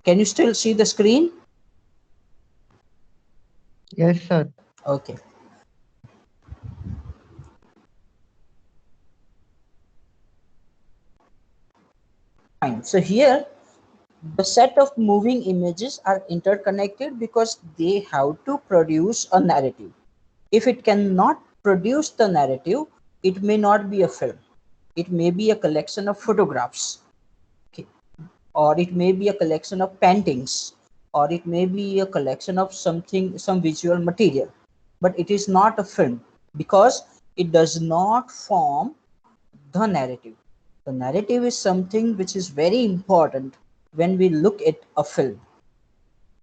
Can you still see the screen? Yes, sir. Okay, fine. So here the set of moving images are interconnected because they have to produce a narrative. If it cannot produce the narrative, it may not be a film. It may be a collection of photographs, okay, or it may be a collection of paintings, or it may be a collection of something, some visual material, but it is not a film because it does not form the narrative. The narrative is something which is very important when we look at a film,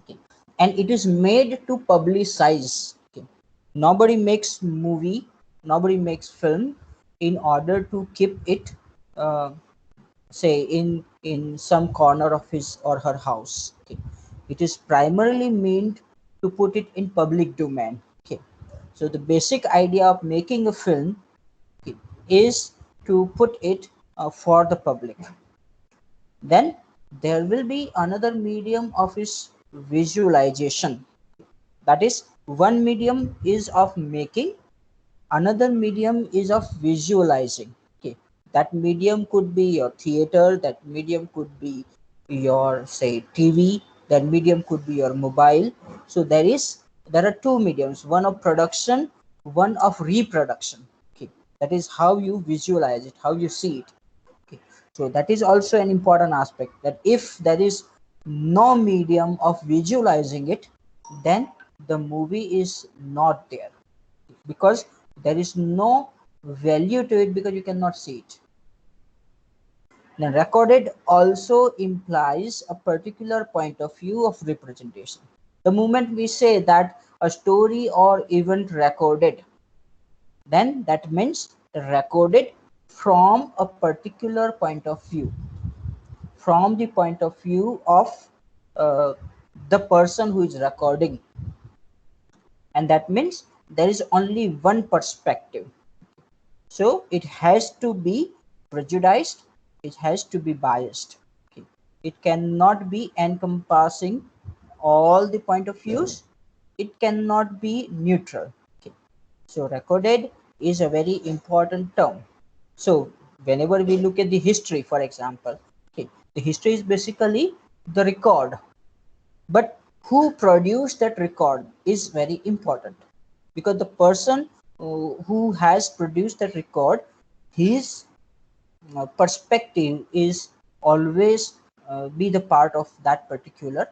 okay, and it is made to publicize. Okay. Nobody makes movie, nobody makes film in order to keep it, uh, say in some corner of his or her house. Okay. It is primarily meant to put it in public domain. Okay. So the basic idea of making a film, okay, is to put it for the public. Then there will be another medium of its visualization. That is, one medium is of making, another medium is of visualizing. Okay, that medium could be your theater, that medium could be your, say, TV, that medium could be your mobile. So there are two mediums, one of production, one of reproduction. Okay, that is how you visualize it, how you see it. Okay. So that is also an important aspect, that if there is no medium of visualizing it, then the movie is not there, because there is no value to it because you cannot see it. Now, recorded also implies a particular point of view of representation. The moment we say that a story or event recorded, then that means recorded from a particular point of view, from the point of view of uh, the person who is recording, and that means there is only one perspective. So it has to be prejudiced, it has to be biased. Okay. It cannot be encompassing all the point of views, it cannot be neutral. Okay. So recorded is a very important term. So whenever we look at the history, for example, okay, the history is basically the record, but who produced that record is very important, because the person who has produced that record, his perspective is always be the part of that particular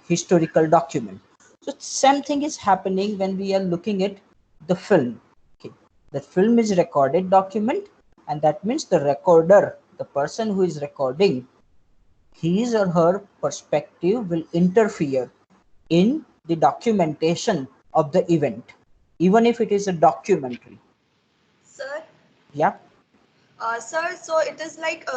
historical document. So same thing is happening when we are looking at the film. Okay, the film is recorded document, and that means the recorder, the person who is recording, his or her perspective will interfere in the documentation of the event, even if it is a documentary. Sir, Yeah. sir, so it is like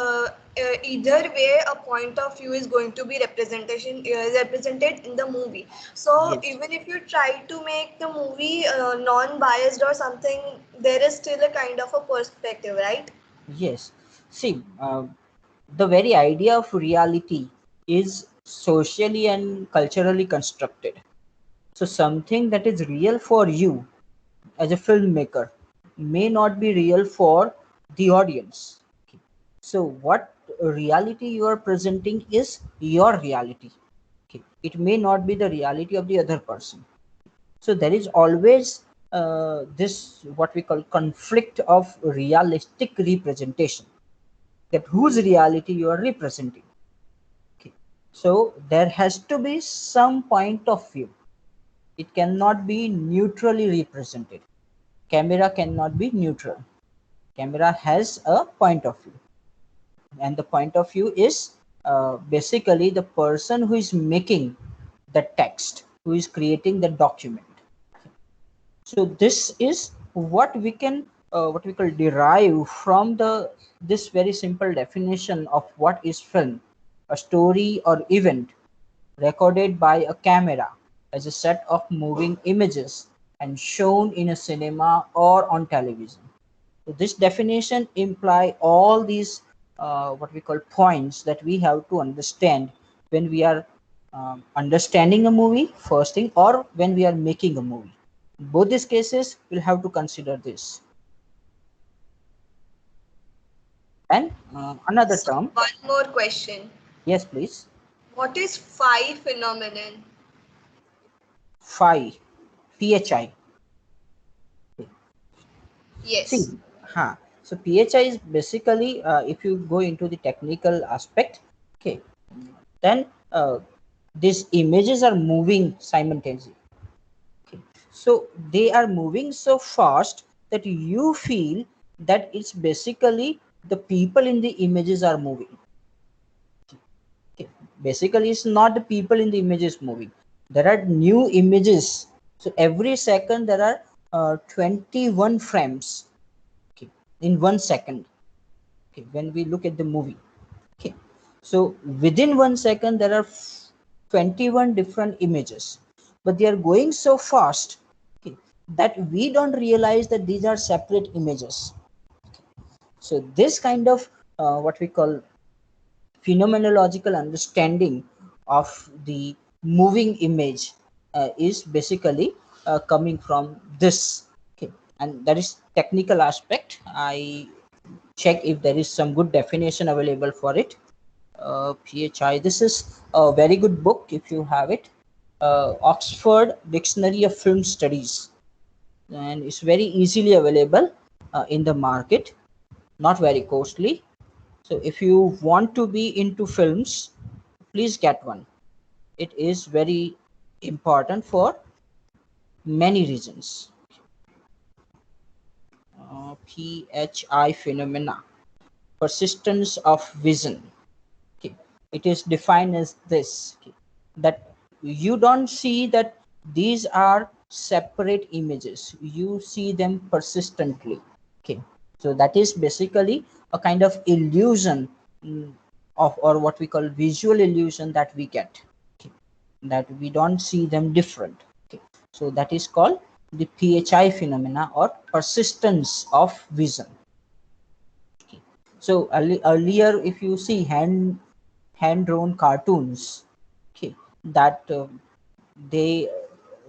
either way a point of view is going to be represented in the movie. So Yes. even if you try to make the movie non-biased or something, there is still a kind of a perspective, right? Yes. See, the very idea of reality is socially and culturally constructed. So something that is real for you as a filmmaker may not be real for the audience. So what reality you are presenting is your reality. Okay. It may not be the reality of the other person. So there is always this what we call conflict of realistic representation, that whose reality you are representing. Okay. So there has to be some point of view. It cannot be neutrally represented. Camera cannot be neutral. Camera has a point of view, and the point of view is basically the person who is making the text, who is creating the document. So this is what we call derive from the this very simple definition of what is film: a story or event recorded by a camera as a set of moving images and shown in a cinema or on television. So this definition imply all these what we call points that we have to understand when we are understanding a movie first thing, or when we are making a movie. Both these cases we'll have to consider this. And another So term. one more question. Yes, please. What is phi phenomenon? Phi, PHI. See, Yes. so PHI is basically, if you go into the technical aspect, okay, then these images are moving simultaneously. Okay. So they are moving so fast that you feel that it's basically the people in the images are moving. Okay. Basically, it's not the people in the images moving. There are new images. So every second there are 21 frames, okay, in 1 second. Okay, when we look at the movie. Okay, so within 1 second there are 21 different images, but they are going so fast, okay, that we don't realize that these are separate images. So this kind of what we call phenomenological understanding of the moving image is basically coming from this. Okay, and that is technical aspect. I check if there is some good definition available for it. PHI. This is a very good book if you have it. Oxford Dictionary of Film Studies, and it's very easily available in the market, not very costly. So if you want to be into films, please get one. It is very important for many reasons. PHI phenomena, persistence of vision. Okay. It is defined as this, okay, that you don't see that these are separate images, you see them persistently. Okay, so that is basically a kind of illusion, of, or what we call visual illusion that we get, okay, that we don't see them different. Okay, so that is called the PHI phenomena, or persistence of vision. Okay. So earlier, if you see hand drawn cartoons, okay, that they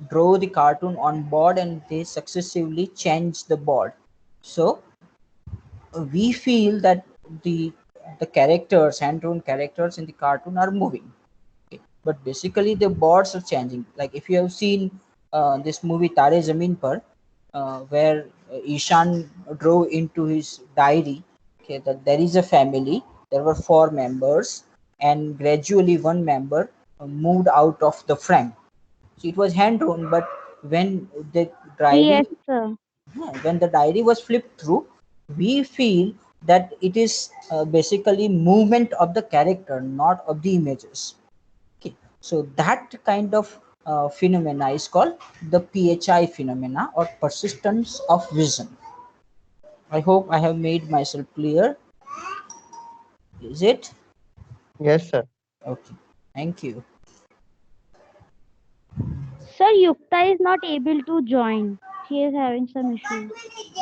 draw the cartoon on board and they successively change the board. So we feel that the characters, hand drawn characters in the cartoon are moving, okay, but basically the boards are changing. Like if you have seen this movie Tare Zameen Par, where Ishan drew into his diary, okay, that there is a family, there were 4 members, and gradually one member moved out of the frame. So it was hand drawn, but when the Yes, diary, sir. when the diary was flipped through, we feel that it is basically movement of the character, not of the images. Okay, so that kind of phenomena is called the PHI phenomena, or persistence of vision. I hope I have made myself clear. Is it? Yes, sir. Okay, thank you. Sir, Yukta is not able to join. She is having some issue.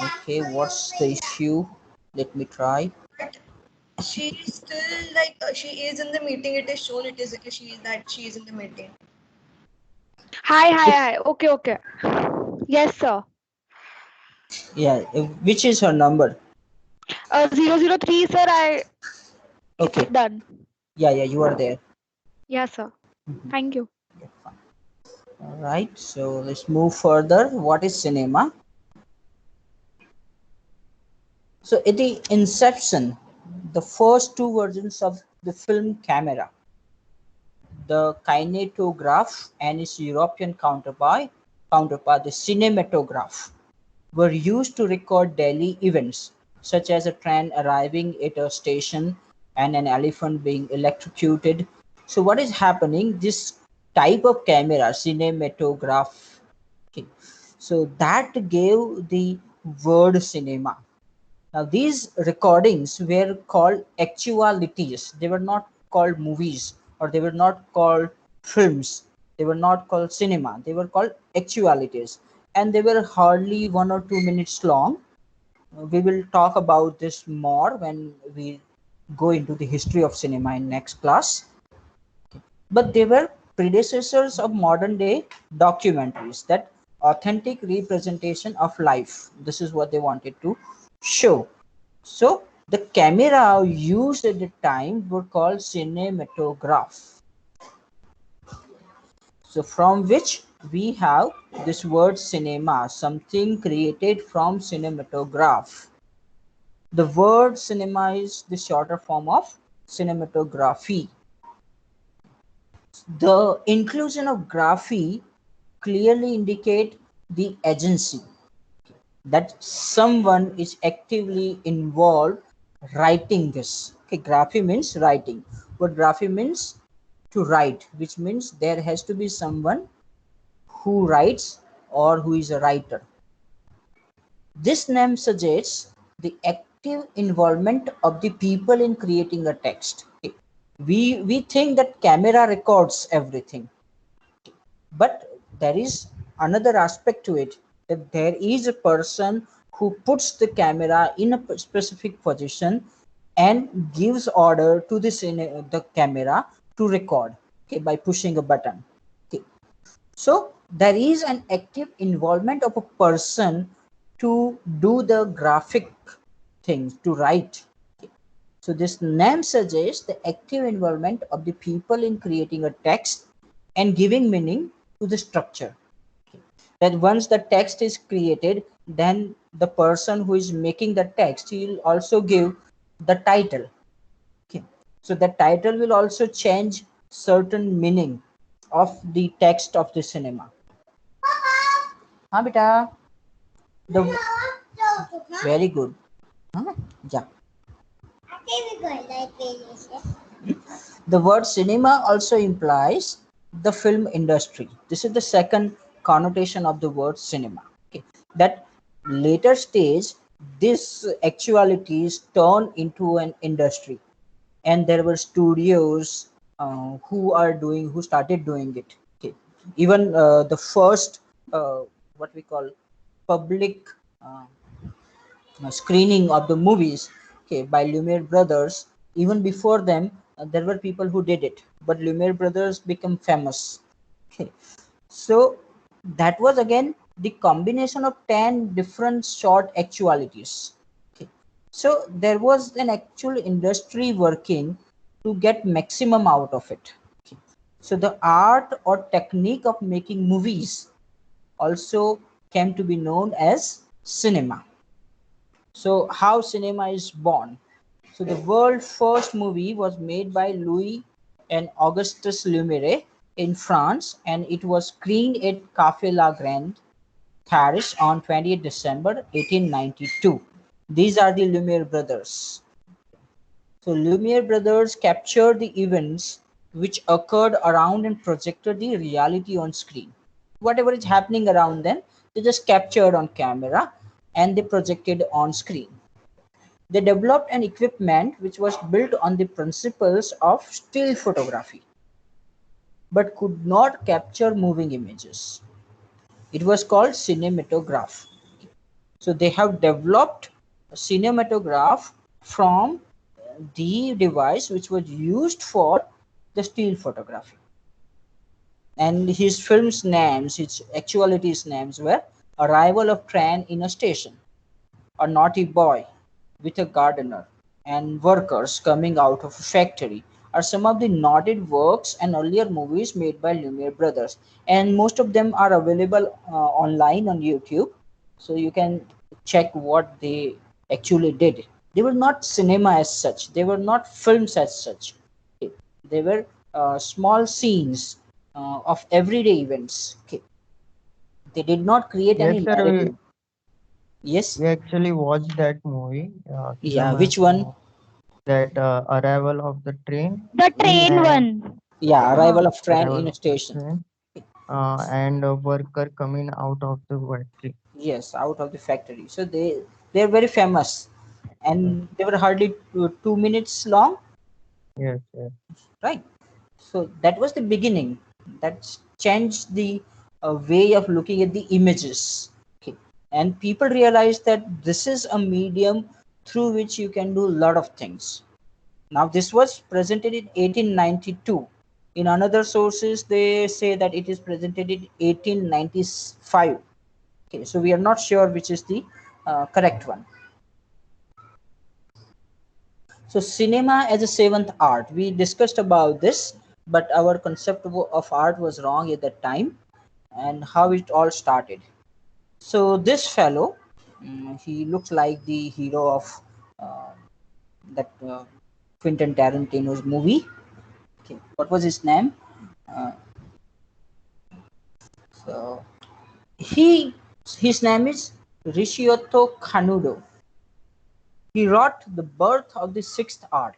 Okay, what's the issue? Let me try. But she is still like she is in the meeting. It is shown. It is she is in the meeting. Hi, hi, hi. Okay, okay. Yes, sir. Yeah, which is her number? 003, sir. Okay, It's done. yeah, you are there. Yes, sir. Mhm. Thank you. Yeah, fine. All right, so let's move further. What is cinema? So at the inception, the first 2 versions of the film camera, the kinetograph and its European counterpart, the cinematograph, were used to record daily events, such as a train arriving at a station and an elephant being electrocuted. So what is happening? This type of camera, cinematograph, okay, so that gave the word cinema. Now, these recordings were called actualities. They were not called movies, or they were not called films. They were not called cinema. They were called actualities. And they were hardly 1 or 2 minutes long. We will talk about this more when we go into the history of cinema in next class. but they were predecessors of modern day documentaries, that authentic representation of life. This is what they wanted to show. So the camera used at the time were called cinematograph. So from which we have this word cinema, something created from cinematograph. The word cinema is the shorter form of cinematography. The inclusion of graphy clearly indicate the agency, that someone is actively involved writing this. Okay, graphy means writing. What graphy means? To write, which means there has to be someone who writes or who is a writer. This name suggests the active involvement of the people in creating a text. Okay. We think that camera records everything, but there is another aspect to it, that there is a person who puts the camera in a specific position and gives order to the camera to record, okay, by pushing a button. Okay. So there is an active involvement of a person to do the graphic things, to write. Okay. So this name suggests the active involvement of the people in creating a text and giving meaning to the structure. Okay. That once the text is created, then the person who is making the text, he will also give the title. Okay. So the title will also change certain meaning of the text of the cinema. हाँ बेटा, the very good. हाँ, yeah. The word cinema also implies the film industry. This is the second connotation of the word cinema. Okay. That later stage, this actuality is turned into an industry, and there were studios who started doing it. Okay. Even the first what we call public uh, screening of the movies, okay, by Lumiere brothers. Even before them, there were people who did it, but Lumiere brothers became famous. Okay. So that was again the combination of 10 different short actualities. Okay. So there was an actual industry working to get maximum out of it. Okay. So the art or technique of making movies also came to be known as cinema. So how cinema is born? So the world's first movie was made by Louis and Augustus Lumiere in France, and it was screened at Café La Grande, Paris on 20th December 1892. These are the Lumiere brothers. So Lumiere brothers captured the events which occurred around and projected the reality on screen. Whatever is happening around them, they just captured on camera and they projected on screen. They developed an equipment which was built on the principles of still photography, but could not capture moving images. It was called cinematograph. So they have developed a cinematograph from the device which was used for the still photography. And his film's names, his actuality's names were Arrival of Train in a Station, A Naughty Boy with a Gardener, and Workers Coming Out of a Factory are some of the noted works and earlier movies made by Lumiere brothers. And most of them are available online on YouTube. So you can check what they actually did. They were not cinema as such, they were not films as such. Okay. They were small scenes of everyday events. Okay. They did not create Yes, any sir. narrative. Yes. We actually watched that movie, Yeah. Kingdom Which one? that Arrival of the Train The Yeah. train and one. Yeah, Uh, Arrival of Train in Arrival a of the Station. Train and a worker coming out of the factory. Yes, out of the factory. So they're very famous, Yes, and they were hardly 2 minutes long, yes, yes. right? So that was the beginning. That changed the way of looking at the images. Okay. And people realized that this is a medium through which you can do a lot of things. Now this was presented in 1892. In another sources, they say that it is presented in 1895. Okay, so we are not sure which is the correct one. So cinema as a seventh art, we discussed about this, but our concept of art was wrong at that time, and how it all started. So this fellow, he looks like the hero of uh, that Quentin Tarantino's movie. Okay, what was his name? Uh, so his name is Rishioto Kanudo. He wrote The Birth of the Sixth Art,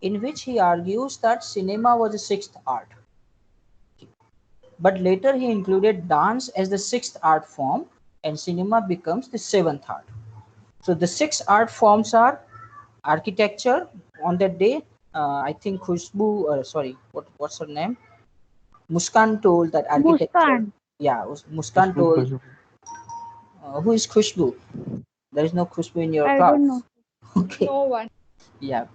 in which he argues that cinema was the sixth art. But later he included dance as the sixth art form, and cinema becomes the seventh art. So the six art forms are architecture. On that day, I think what's her name? Muskan told that architecture. Muskan. Yeah, Muskan Khushbu, told. Khushbu. Who is Khushbu? There is no Khushbu in your I don't class. know. Okay. No one. Yeah.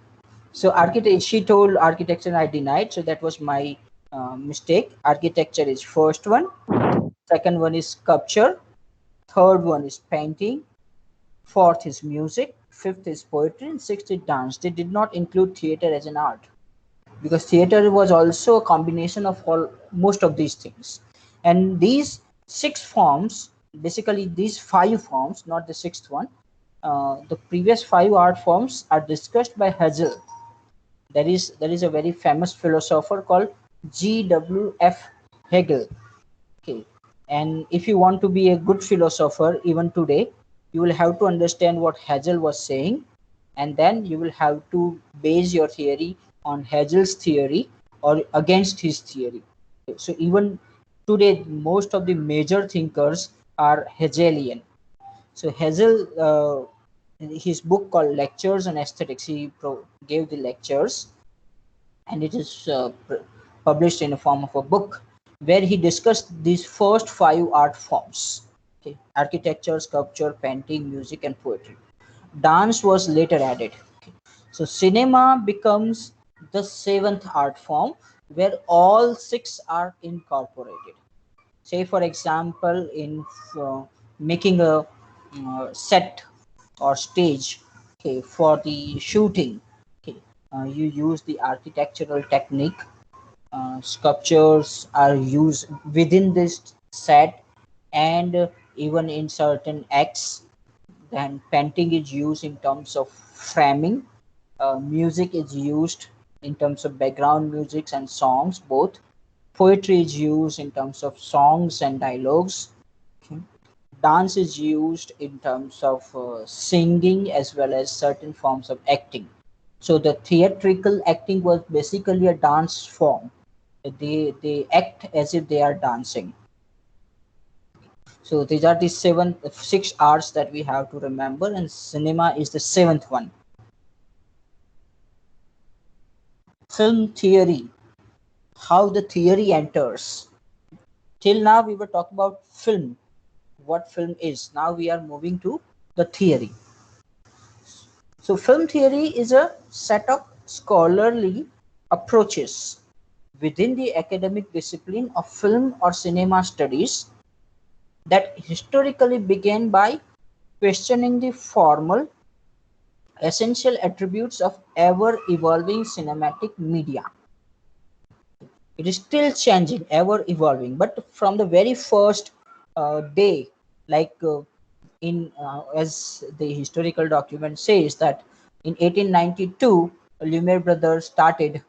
So she told architecture, and I denied. So that was my mistake. Architecture is first one. Second one is sculpture. Third one is painting. Fourth is music. Fifth is poetry. And sixth is dance. They did not include theater as an art, because theater was also a combination of all most of these things. And these six forms, basically these five forms, not the sixth one, the previous five art forms are discussed by Hegel. There is a very famous philosopher called G.W.F. Hegel. Okay, and if you want to be a good philosopher even today, you will have to understand what Hegel was saying, and then you will have to base your theory on Hegel's theory or against his theory. So even today, most of the major thinkers are Hegelian. So Hegel, his book called Lectures on Aesthetics, he gave the lectures, and it is published in the form of a book where he discussed these first five art forms. Okay, architecture, sculpture, painting, music, and poetry. Dance was later added. Okay. So cinema becomes the seventh art form where all six are incorporated. Say, for example, in making a set or stage, okay, for the shooting, okay, you use the architectural technique. Sculptures are used within this set, and even in certain acts. Then painting is used in terms of framing. Music is used in terms of background music and songs both. Poetry is used in terms of songs and dialogues. Okay. Dance is used in terms of singing as well as certain forms of acting. So the theatrical acting was basically a dance form. They act as if they are dancing. So these are the six arts that we have to remember, and cinema is the seventh one. Film theory, how the theory enters. Till now we were talking about film, what film is. Now we are moving to the theory. So film theory is a set of scholarly approaches within the academic discipline of film or cinema studies that historically began by questioning the formal essential attributes of ever evolving cinematic media. It is still changing, ever evolving, but from the very first day, like as the historical document says that in 1892 Lumiere brothers started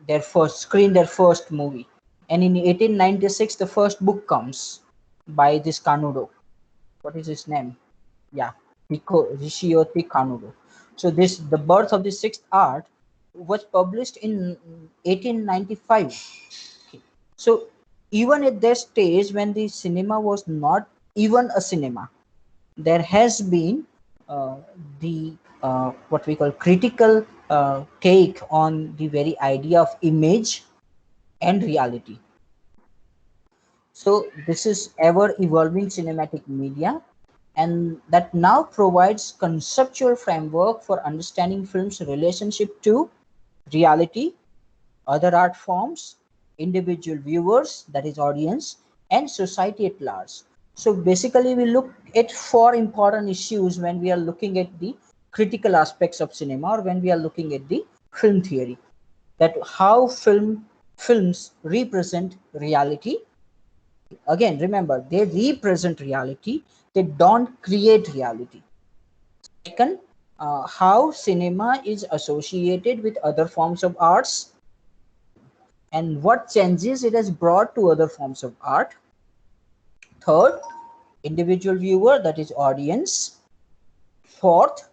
their first movie, and in 1896 the first book comes by this Kanudo. What is his name? Yeah, Rishiyoti Kanudo. So this The Birth of the Sixth Art was published in 1895. Okay. So even at that stage when the cinema was not even a cinema, there has been uh, the what we call critical take on the very idea of image and reality. So this is ever evolving cinematic media, and that now provides conceptual framework for understanding film's relationship to reality, other art forms, individual viewers, that is audience, and society at large. So basically we look at four important issues when we are looking at the critical aspects of cinema, or when we are looking at the film theory, that how films represent reality. Again, remember, they represent reality, they don't create reality. Second, how cinema is associated with other forms of arts and what changes it has brought to other forms of art. Third, individual viewer, that is audience. Fourth,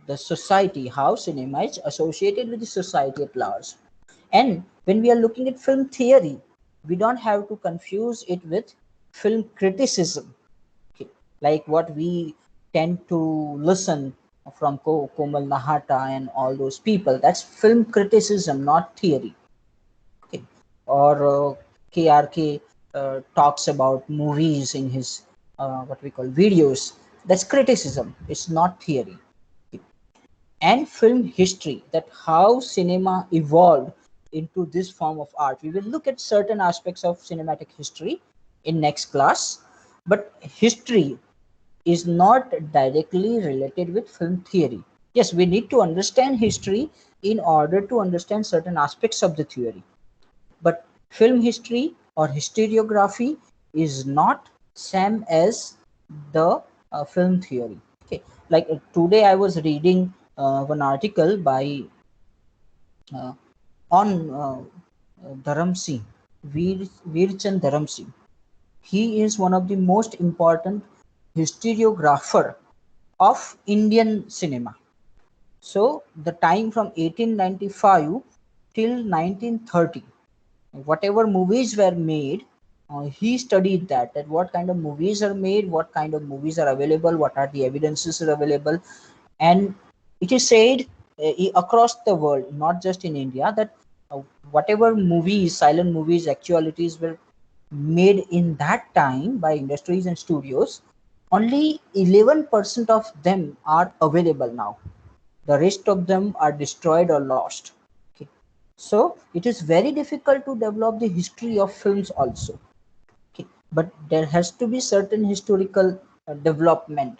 the society, how cinema is associated with the society at large. And when we are looking at film theory, we don't have to confuse it with film criticism. Okay. Like what we tend to listen from Komal Nahata and all those people, that's film criticism, not theory. Okay. Or KRK talks about movies in his what we call videos, that's criticism, it's not theory. Okay. And film history, that how cinema evolved into this form of art. We will look at certain aspects of cinematic history in next class, but history is not directly related with film theory. Yes, we need to understand history in order to understand certain aspects of the theory, but film history or historiography is not same as the film theory. Okay, like today I was reading one article by uh, on Dharam Singh, Veerchand Dharam Singh. He is one of the most important historiographer of Indian cinema. So the time from 1895 till 1930, whatever movies were made, he studied that what kind of movies are made, what kind of movies are available, what are the evidences are available. And it is said across the world, not just in India, that whatever movies, silent movies, actualities were made in that time by industries and studios, only 11% of them are available now. The rest of them are destroyed or lost. Okay. So it is very difficult to develop the history of films also. Okay. But there has to be certain historical development,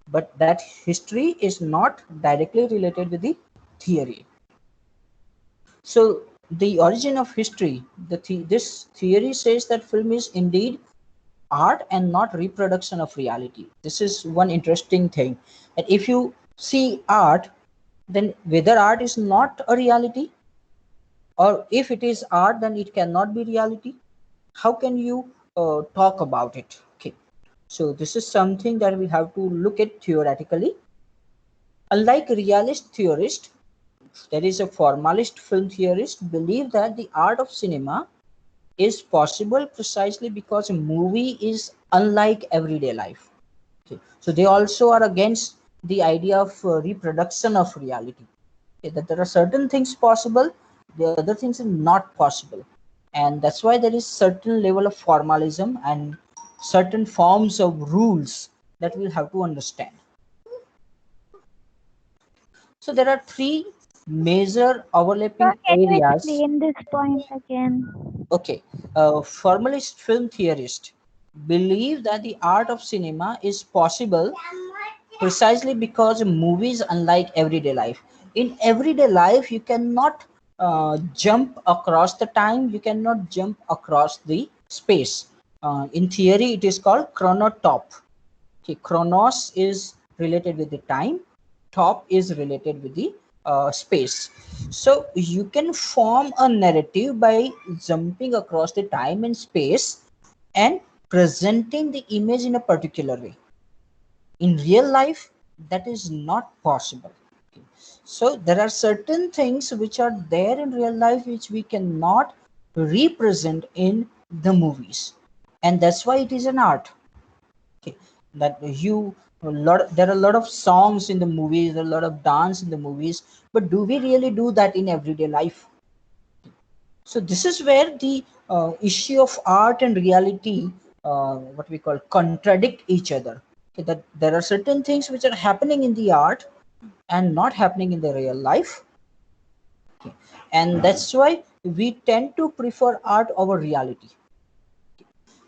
but that history is not directly related with the theory. So the origin of history, this theory says that film is indeed art and not reproduction of reality. This is one interesting thing, that if you see art, then whether art is not a reality, or if it is art then it cannot be reality, how can you talk about it? Okay, so this is something that we have to look at theoretically. Unlike realist theorist, there is a formalist film theorist believe that the art of cinema is possible precisely because a movie is unlike everyday life. Okay. So they also are against the idea of reproduction of reality. Okay. That there are certain things possible, the other things are not possible, and that's why there is certain level of formalism and certain forms of rules that we'll have to understand. So there are three major Sir, overlapping can you areas. explain this point again? Okay, formalist film theorists believe that the art of cinema is possible precisely because movies unlike everyday life. In everyday life, you cannot jump across the time, you cannot jump across the space. In theory, it is called chronotop. Okay, chronos is related with the time, top is related with the space. So you can form a narrative by jumping across the time and space and presenting the image in a particular way. In real life, that is not possible. Okay. So there are certain things which are there in real life which we cannot represent in the movies, and that's why it is an art. Okay. That you there are a lot of songs in the movies, there are a lot of dance in the movies, but do we really do that in everyday life? So this is where the issue of art and reality, what we call, contradict each other. Okay, that there are certain things which are happening in the art and not happening in the real life. Okay. And that's why we tend to prefer art over reality.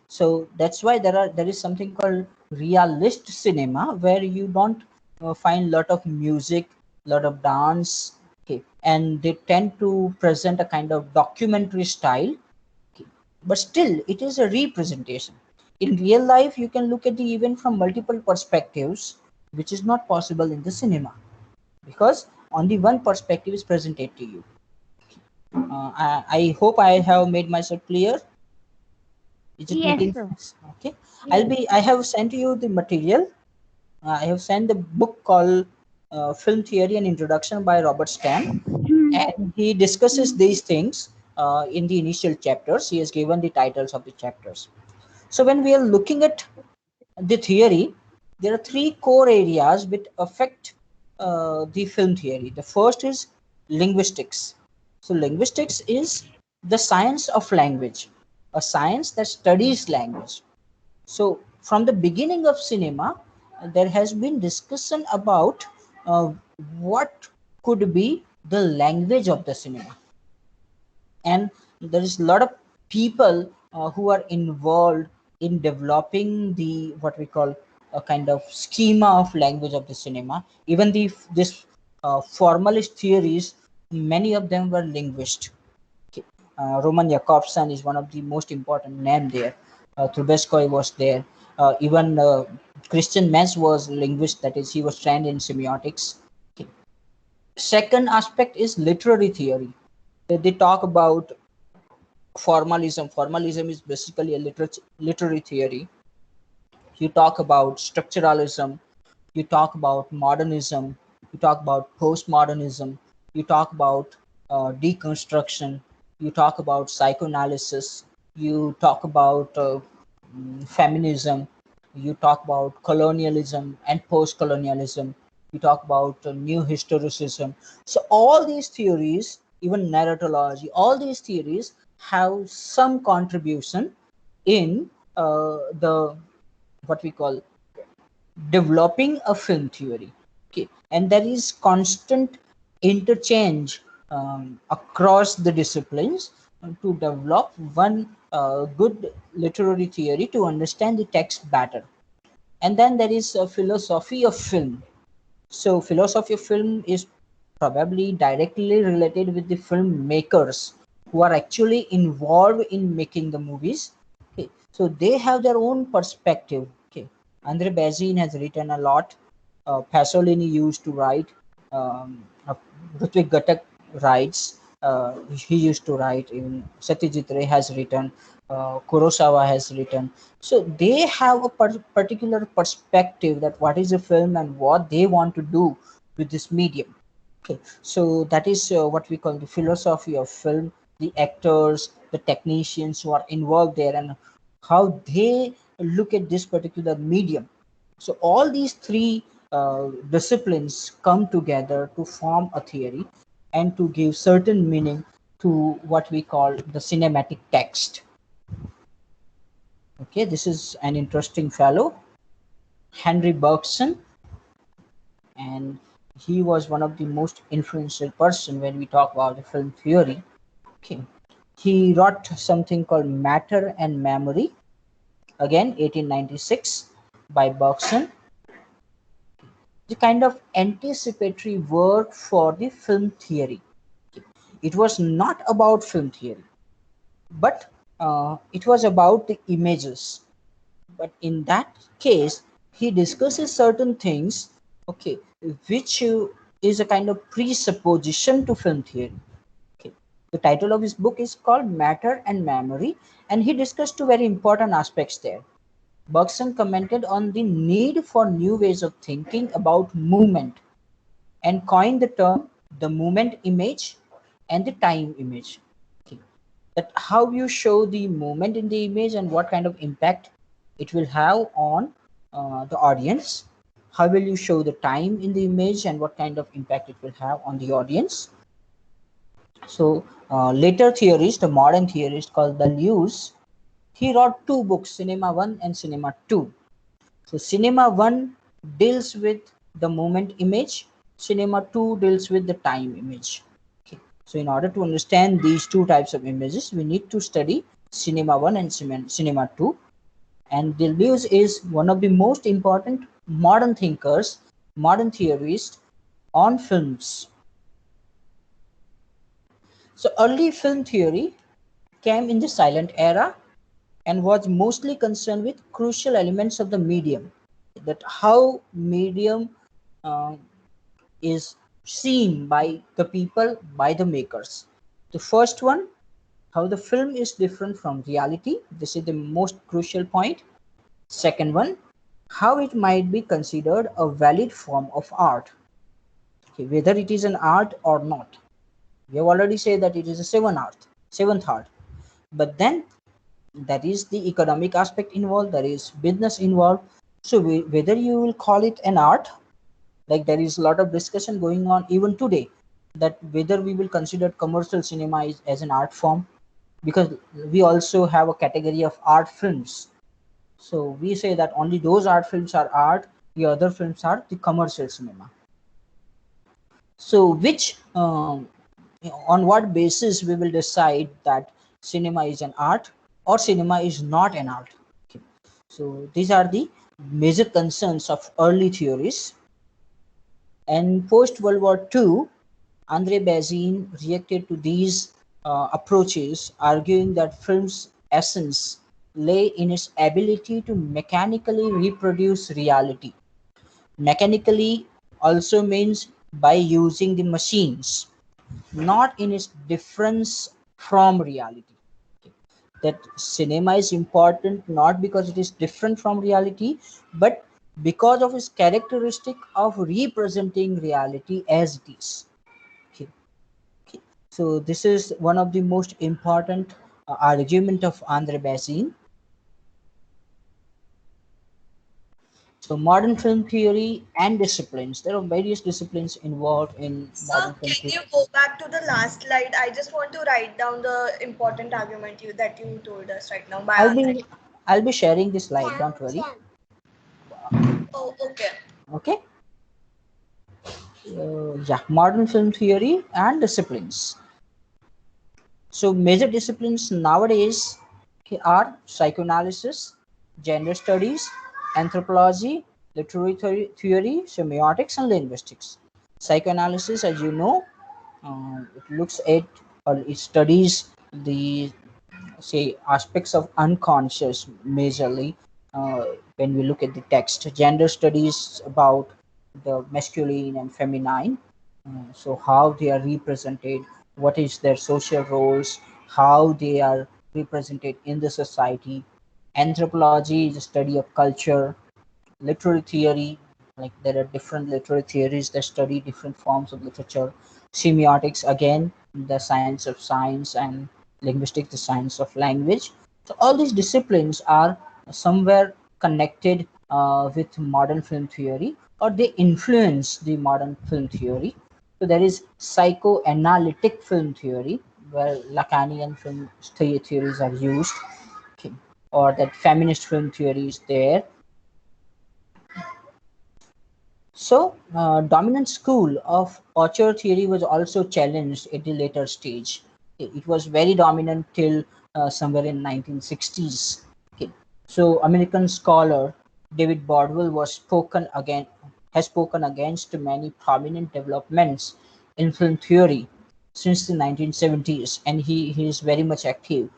So that's why there is something called realist cinema, where you don't find lot of music, lot of dance, okay, and they tend to present a kind of documentary style, okay, but still it is a representation. In real life, you can look at the event from multiple perspectives, which is not possible in the cinema, because only one perspective is presented to you. I hope I have made myself clear. Is it Yes, making sir. sense? Okay. Yes. I have sent you the material. I have sent the book called Film Theory and Introduction by Robert Stam, Hmm. and he discusses these things in the initial chapters. He has given the titles of the chapters. So when we are looking at the theory, there are three core areas which affect the film theory. The first is linguistics. So linguistics is the science of language, a science that studies language. So from the beginning of cinema, there has been discussion about uh, what could be the language of the cinema, and there is a lot of people who are involved in developing the what we call a kind of schema of language of the cinema. Even the this formalist theories, many of them were linguists. Okay. Roman Jakobson is one of the most important name there. Trubetskoy was there. Even Christian Metz was linguist, that is, he was trained in semiotics. Okay. Second aspect is literary theory. They talk about formalism. Formalism is basically a literary theory. You talk about structuralism, you talk about modernism, you talk about postmodernism, you talk about deconstruction, you talk about psychoanalysis, you talk about feminism, you talk about colonialism and post-colonialism, you talk about new historicism. So all these theories, even narratology, all these theories have some contribution in the what we call developing a film theory. Okay, and there is constant interchange across the disciplines to develop one good literary theory to understand the text better. And then there is a philosophy of film. So philosophy of film is probably directly related with the filmmakers who are actually involved in making the movies. Okay, so they have their own perspective. Okay, Andre Bazin has written a lot. Pasolini used to write. Uh, Ritwik Ghatak writes. He used to write. Even Satyajit Ray has written. Kurosawa has written. So they have a particular perspective that what is a film and what they want to do with this medium. Okay, so that is what we call the philosophy of film. The actors, the technicians who are involved there, and how they look at this particular medium. So all these three disciplines come together to form a theory and to give certain meaning to what we call the cinematic text. Okay, this is an interesting fellow, Henry Bergson, and he was one of the most influential person when we talk about the film theory. Okay, he wrote something called Matter and Memory, again 1896 by Bergson, the kind of anticipatory work for the film theory. It was not about film theory, but it was about the images. But in that case, he discusses certain things, okay, which is a kind of presupposition to film theory. Okay. The title of his book is called Matter and Memory, and he discussed two very important aspects there. Bergson commented on the need for new ways of thinking about movement and coined the term the movement image and the time image. Okay. That how you show the movement in the image and what kind of impact it will have on the audience. How will you show the time in the image and what kind of impact it will have on the audience. So later theorist, a modern theorist called Deleuze, he wrote two books, Cinema 1 and Cinema 2. So Cinema 1 deals with the movement image, Cinema 2 deals with the time image. Okay. So in order to understand these two types of images, we need to study cinema 1 and cinema 2. And Deleuze is one of the most important modern thinkers, modern theorists on films. So early film theory came in the silent era and was mostly concerned with crucial elements of the medium, that how medium uh, is seen by the people, by the makers. The first one, how the film is different from reality. This is the most crucial point. Second one, how it might be considered a valid form of art, okay, whether it is an art or not. We have already said that it is a seventh art, but then there is the economic aspect involved, there is business involved. So whether you will call it an art, like there is a lot of discussion going on even today, that whether we will consider commercial cinema as an art form, because we also have a category of art films. So we say that only those art films are art, the other films are the commercial cinema. So which on what basis we will decide that cinema is an art or cinema is not an art? Okay. So these are the major concerns of early theories. And post World War II, Andre Bazin reacted to these approaches, arguing that film's essence lay in its ability to mechanically reproduce reality. Mechanically also means by using the machines, not in its difference from reality. That cinema is important not because it is different from reality, but because of its characteristic of representing reality as it is. Okay. Okay. So this is one of the most important argument of Andre Bazin. So modern film theory and disciplines. There are various disciplines involved in Sir, modern film can theory. you go back to the last slide? I just want to write down the important argument that you told us right now by I'll Andre. be I'll be sharing this slide. Don't worry. Oh, okay. Okay. Yeah, modern film theory and disciplines. So major disciplines nowadays are psychoanalysis, gender studies, anthropology, literary theory, semiotics, and linguistics. Psychoanalysis, as you know, it looks at or it studies the say aspects of unconscious majorly uh, when we look at the text. Gender studies about the masculine and feminine, so how they are represented, what is their social roles, how they are represented in the society. Anthropology is a study of culture. Literary theory, like there are different literary theories that study different forms of literature. Semiotics, again, the science of science, and linguistics, the science of language. So all these disciplines are somewhere connected with modern film theory, or they influence the modern film theory. So there is psychoanalytic film theory, where Lacanian film theories are used, okay, or that feminist film theory is there. So, dominant school of auteur theory was also challenged at the later stage. It was very dominant till somewhere in 1960s. Okay. So, American scholar David Bordwell has spoken against many prominent developments in film theory since the 1970s, and he is very much active.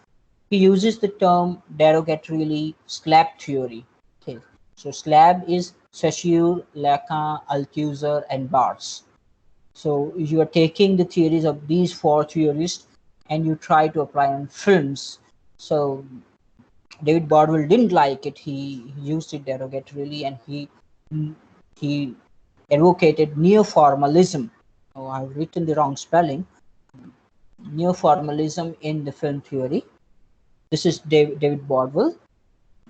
He uses the term derogatorily slab theory. Okay. So slab is Saussure, Lacan, Althusser, and Barthes. So you are taking the theories of these four theorists and you try to apply on films. So David Bordwell didn't like it. He used it derogatorily, and he advocated neoformalism. Oh, I've written the wrong spelling. Neoformalism in the film theory. This is David Bordwell,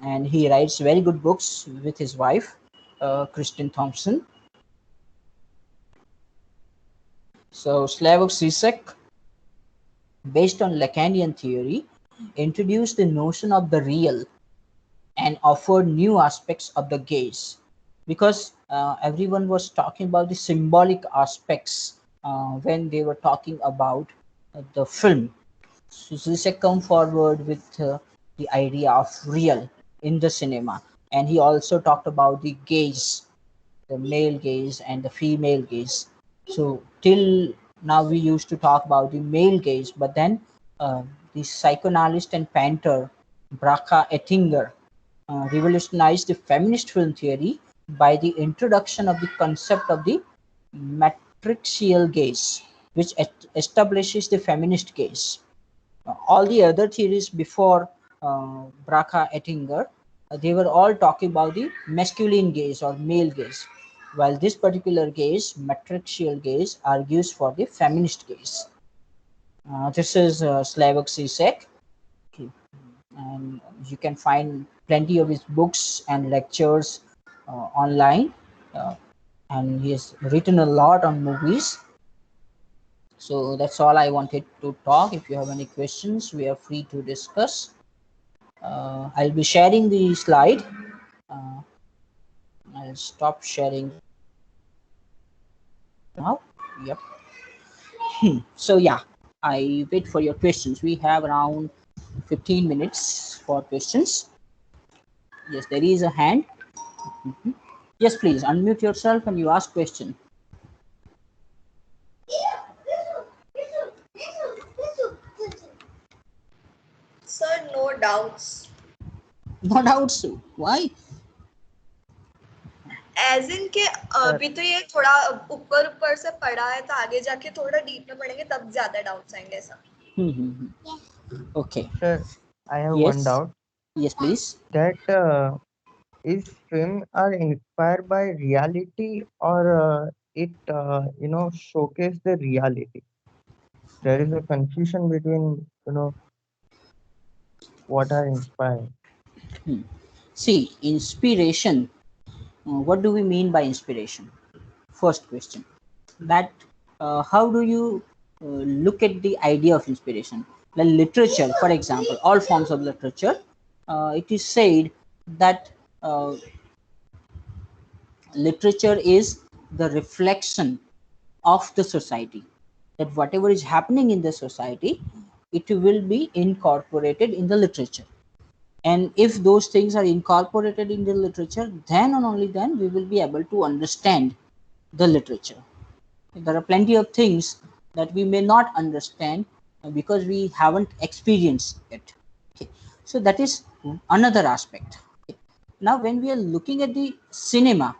and he writes very good books with his wife, Kristen Thompson. So Slavoj Zizek, based on Lacanian theory, introduced the notion of the real and offered new aspects of the gaze, because everyone was talking about the symbolic aspects when they were talking about the film. So Zizek come forward with the idea of real in the cinema, and he also talked about the gaze, the male gaze and the female gaze. So till now we used to talk about the male gaze, but then the psychoanalyst and painter Bracha Ettinger revolutionized the feminist film theory by the introduction of the concept of the matrixial gaze, which establishes the feminist gaze. All the other theories before Bracha Ettinger, they were all talking about the masculine gaze or male gaze, while this particular gaze, matrixial gaze, argues for the feminist gaze. This is Slavoj Zizek, okay, and you can find plenty of his books and lectures online, uh, and he has written a lot on movies. So that's all I wanted to talk. If you have any questions, we are free to discuss. I'll be sharing the slide. Uh, I'll stop sharing now. Yep. So yeah, I wait for your questions. We have around 15 minutes for questions. Yes, there is a hand. Mhm. Yes, please unmute yourself and you ask question. Sir, no doubts. No doubt, so why? एज इन के अभी तो ये थोड़ा ऊपर ऊपर से पढ़ा है, तो आगे जाके थोड़ा डीप में पढ़ेंगे तब ज्यादा डाउट्स आएंगे sir. Okay. Sir, I have one Yes. doubt Yes, please. that is film are inspired by reality or it showcase the reality. There is a confusion between what are inspired. See, inspiration. What do we mean by inspiration? First question. That how do you look at the idea of inspiration? Like literature, for example, all forms of literature, it is said that literature is the reflection of the society. That whatever is happening in the society, it will be incorporated in the literature. And if those things are incorporated in the literature, then and only then we will be able to understand the literature. There are plenty of things that we may not understand because we haven't experienced it. Okay. So that is another aspect. Okay. Now when we are looking at the cinema,